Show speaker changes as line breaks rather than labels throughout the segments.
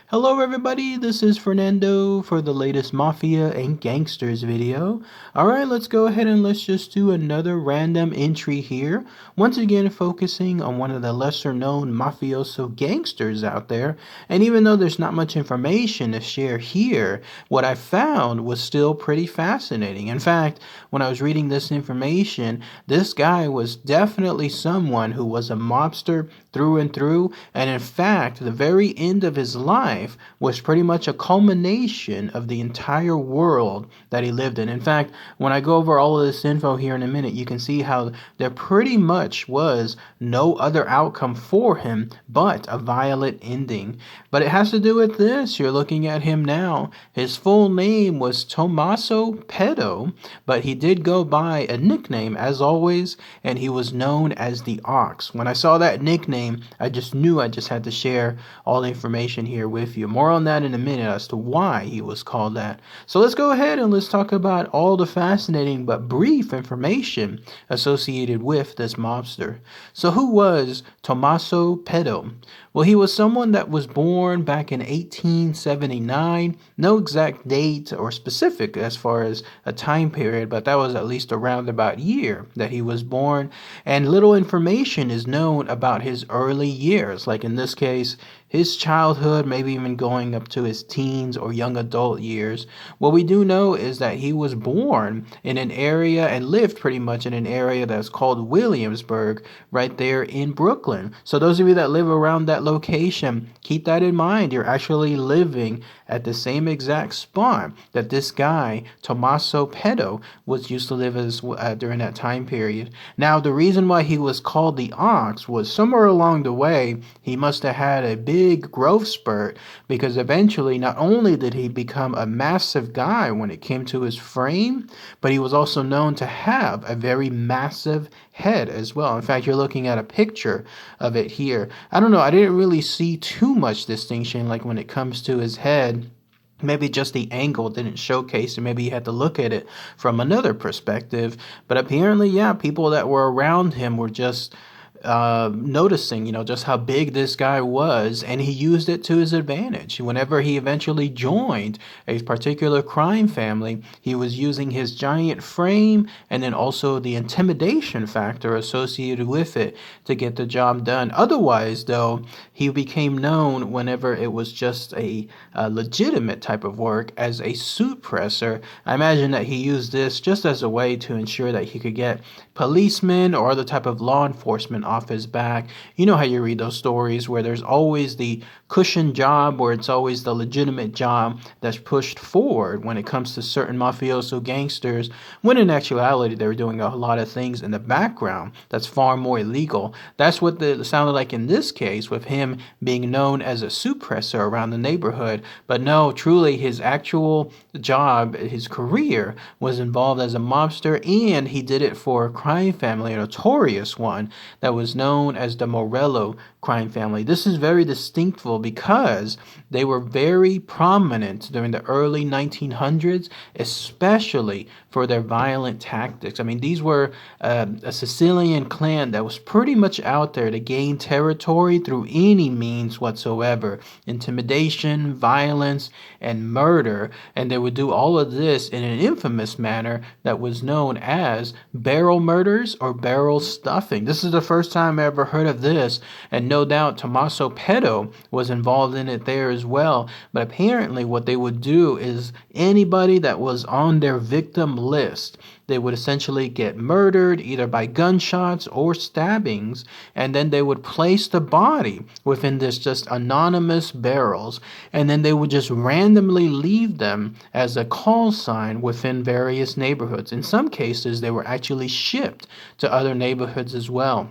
Hello everybody, this is Fernando for the latest Mafia and Gangsters video. Alright, let's go ahead and let's just do another random entry here. Once again focusing on one of the lesser known mafioso gangsters out there. And even though there's not much information to share here, what I found was still pretty fascinating. In fact, when I was reading this information, this guy was definitely someone who was a mobster through and through. And in fact, the very end of his life was pretty much a culmination of the entire world that he lived in. In fact, when I go over all of this info here in a minute, you can see how there pretty much was no other outcome for him but a violent ending. But it has to do with this. You're looking at him now. His full name was Tommaso Petto, but he did go by a nickname as always, and he was known as the Ox. When I saw that nickname, I just knew I just had to share all the information here with you. More on that in a minute as to why he was called that. So let's go ahead and let's talk about all the fascinating but brief information associated with this mobster. So who was Tommaso Petto? Well, he was someone that was born back in 1879. No exact date or specific as far as a time period, but that was at least a roundabout year that he was born. And little information is known about his early years, like in this case, his childhood, maybe even going up to his teens or young adult years. What we do know is that he was born in an area and lived pretty much in an area that's called Williamsburg, right there in Brooklyn. So those of you that live around that location, keep that in mind. You're actually living at the same exact spot that this guy, Tommaso Petto, was used to live as during that time period. Now, the reason why he was called the Ox was somewhere along the way, he must have had a big growth spurt, because eventually not only did he become a massive guy when it came to his frame, but he was also known to have a very massive head as well. In fact, you're looking at a picture of it here. I don't know, I didn't really see too much distinction like when it comes to his head. Maybe just the angle didn't showcase, and maybe you had to look at it from another perspective. But apparently, yeah, people that were around him were just noticing, just how big this guy was, and he used it to his advantage. Whenever he eventually joined a particular crime family, he was using his giant frame and then also the intimidation factor associated with it to get the job done. Otherwise, though, he became known whenever it was just a legitimate type of work as a suit presser. I imagine that he used this just as a way to ensure that he could get policemen or other type of law enforcement off his back. You know how you read those stories where there's always the cushion job, where it's always the legitimate job that's pushed forward when it comes to certain mafioso gangsters, when in actuality they were doing a lot of things in the background that's far more illegal. That's what it sounded like in this case, with him being known as a suit presser around the neighborhood. But no, truly his actual job, his career, was involved as a mobster, and he did it for a crime family, a notorious one that was known as the Morello crime family. This is very distinctful because they were very prominent during the early 1900s, especially for their violent tactics. I mean, these were a Sicilian clan that was pretty much out there to gain territory through any means whatsoever. Intimidation, violence, and murder. And they would do all of this in an infamous manner that was known as barrel murders or barrel stuffing. This is the first time I ever heard of this, and no doubt Tommaso Petto was involved in it there as well. But apparently what they would do is anybody that was on their victim list, they would essentially get murdered either by gunshots or stabbings, and then they would place the body within this just anonymous barrels, and then they would just randomly leave them as a call sign within various neighborhoods. In some cases, they were actually shipped to other neighborhoods as well.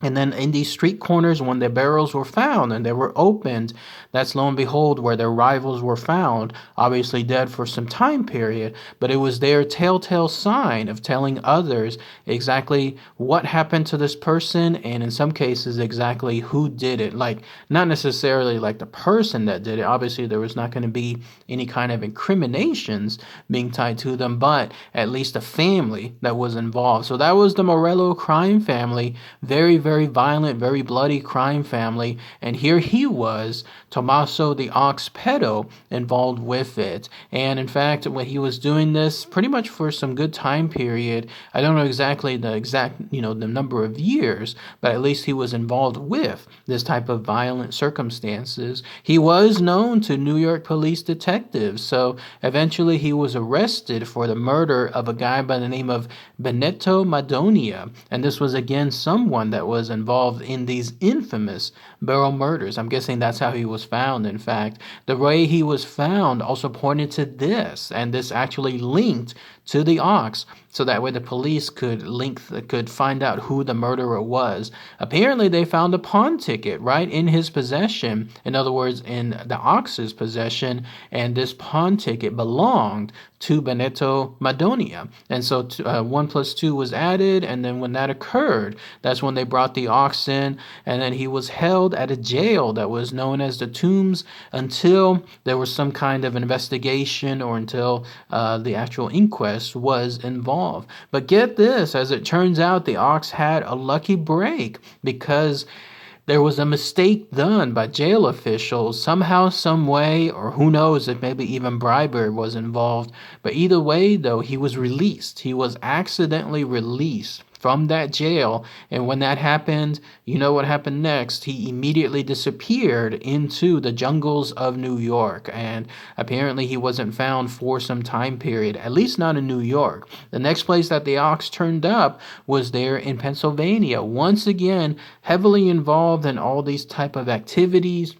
And then in these street corners, when their barrels were found and they were opened, that's lo and behold where their rivals were found, obviously dead for some time period, but it was their telltale sign of telling others exactly what happened to this person, and in some cases exactly who did it. Like, not necessarily like the person that did it. Obviously there was not going to be any kind of incriminations being tied to them, but at least a family that was involved. So that was the Morello crime family. Very very violent, very bloody crime family, and here he was, Tommaso the Ox Petto, involved with it. And in fact, when he was doing this pretty much for some good time period, I don't know exactly the number of years, but at least he was involved with this type of violent circumstances. He was known to New York police detectives, so eventually he was arrested for the murder of a guy by the name of Benedetto Madonia, and this was again someone that was involved in these infamous barrel murders. I'm guessing that's how he was found. In fact, the way he was found also pointed to this, and this actually linked to the Ox, so that way the police could find out who the murderer was. Apparently, they found a pawn ticket right in his possession. In other words, in the Ox's possession, and this pawn ticket belonged to Benedetto Madonia. And so 1 plus 2 was added, and then when that occurred, that's when they brought the Ox in, and then he was held at a jail that was known as the Tombs until there was some kind of investigation or until the actual inquest was involved. But get this, as it turns out, the Ox had a lucky break because there was a mistake done by jail officials somehow, some way, or who knows if maybe even bribery was involved. But either way, though, he was released. He was accidentally released from that jail, and when that happened, you know what happened next. He immediately disappeared into the jungles of New York, and apparently he wasn't found for some time period, at least not in New York. The next place that the Ox turned up was there in Pennsylvania, once again heavily involved in all these type of activities,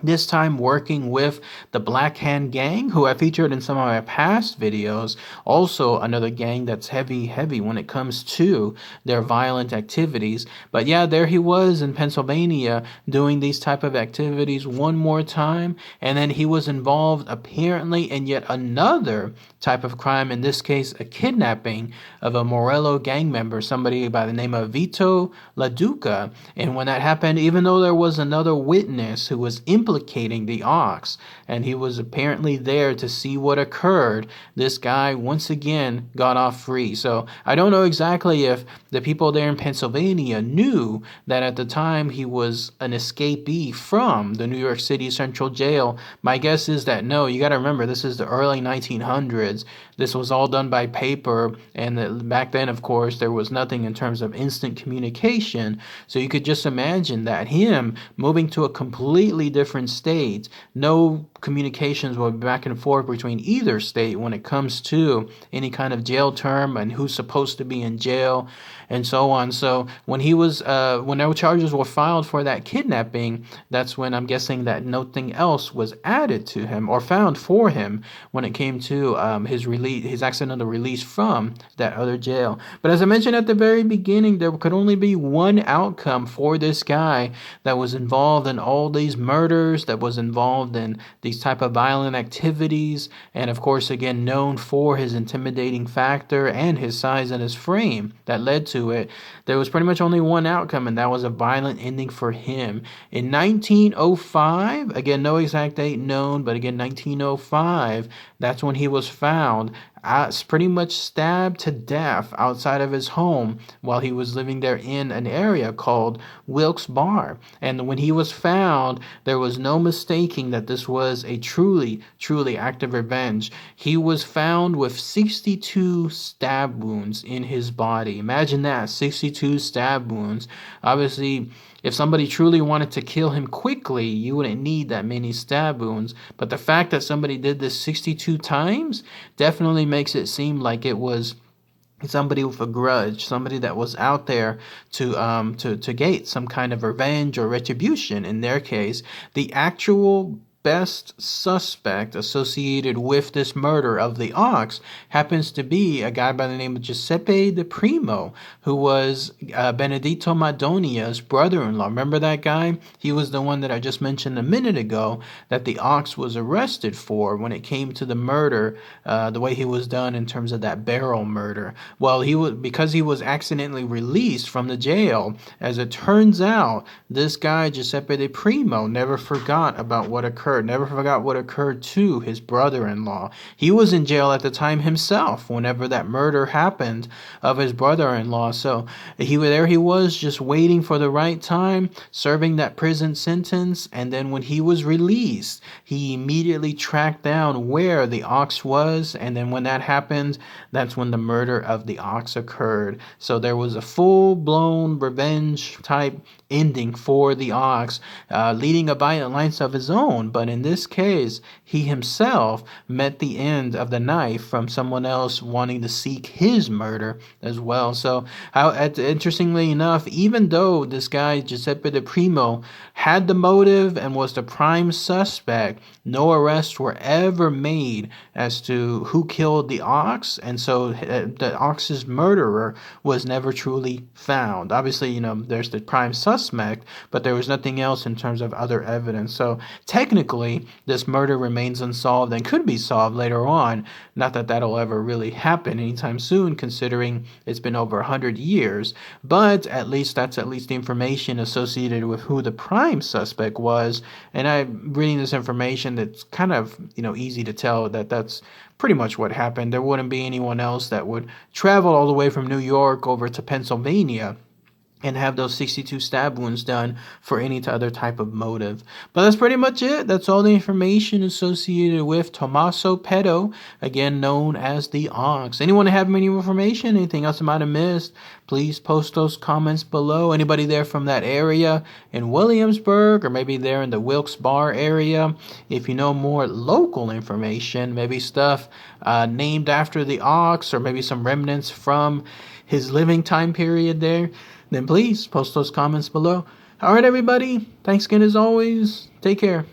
this time working with the Black Hand Gang, who I featured in some of my past videos. Also another gang that's heavy when it comes to their violent activities. But yeah, there he was in Pennsylvania doing these type of activities one more time. And then he was involved apparently in yet another type of crime, in this case a kidnapping of a Morello gang member, somebody by the name of Vito LaDuca. And when that happened, even though there was another witness who was implicating the Ox, and he was apparently there to see what occurred, this guy once again got off free. So I don't know exactly if the people there in Pennsylvania knew that at the time he was an escapee from the New York City Central Jail. My guess is that no. You got to remember, this is the early 1900s. This was all done by paper, and back then, of course, there was nothing in terms of instant communication. So you could just imagine that him moving to a completely different state, no communications will be back and forth between either state when it comes to any kind of jail term and who's supposed to be in jail and so on. So when he was when no charges were filed for that kidnapping, that's when I'm guessing that nothing else was added to him or found for him when it came to his accidental release from that other jail. But as I mentioned at the very beginning, there could only be one outcome for this guy that was involved in all these murders, that was involved in these type of violent activities, and of course again known for his intimidating factor and his size and his frame that led to it. There was pretty much only one outcome, and that was a violent ending for him. In 1905, again no exact date known, but again 1905, that's when he was found pretty much stabbed to death outside of his home while he was living there in an area called Wilkes-Barre. And when he was found, there was no mistaking that this was a truly act of revenge. He was found with 62 stab wounds in his body. Imagine that, 62 stab wounds. Obviously, if somebody truly wanted to kill him quickly, you wouldn't need that many stab wounds. But the fact that somebody did this 62 times definitely makes it seem like it was somebody with a grudge, somebody that was out there to get some kind of revenge or retribution. In their case, the actual best suspect associated with this murder of the Ox happens to be a guy by the name of Giuseppe De Primo, who was Benedetto Madonia's brother-in-law. Remember that guy? He was the one that I just mentioned a minute ago that the Ox was arrested for when it came to the murder, the way he was done in terms of that barrel murder. Well, because he was accidentally released from the jail, as it turns out, this guy Giuseppe De Primo never forgot about what occurred occurred, never forgot what occurred to his brother-in-law. He was in jail at the time himself whenever that murder happened of his brother-in-law. So he was just waiting for the right time, serving that prison sentence, and then when he was released, he immediately tracked down where the ox was, and then when that happened, that's when the murder of the ox occurred. So there was a full-blown revenge type ending for the ox, leading a violent life of his own. But in this case, he himself met the end of the knife from someone else wanting to seek his murder as well. So, interestingly enough, even though this guy Giuseppe De Primo had the motive and was the prime suspect, no arrests were ever made as to who killed the ox, and so the ox's murderer was never truly found. Obviously, there's the prime suspect, but there was nothing else in terms of other evidence. So technically, this murder remains unsolved and could be solved later on. Not that that'll ever really happen anytime soon, considering it's been over 100 years, but at least that's at least the information associated with who the prime suspect was. And I'm reading this information that's kind of, easy to tell that that's pretty much what happened. There wouldn't be anyone else that would travel all the way from New York over to Pennsylvania and have those 62 stab wounds done for any other type of motive. But that's pretty much it. That's all the information associated with Tommaso Petto, again known as the Ox. Anyone have any information, anything else I might have missed, please post those comments below. Anybody there from that area in Williamsburg, or maybe there in the Wilkes-Barre area, if you know more local information, maybe stuff named after the Ox, or maybe some remnants from his living time period there, then please post those comments below. All right, everybody. Thanks again as always. Take care.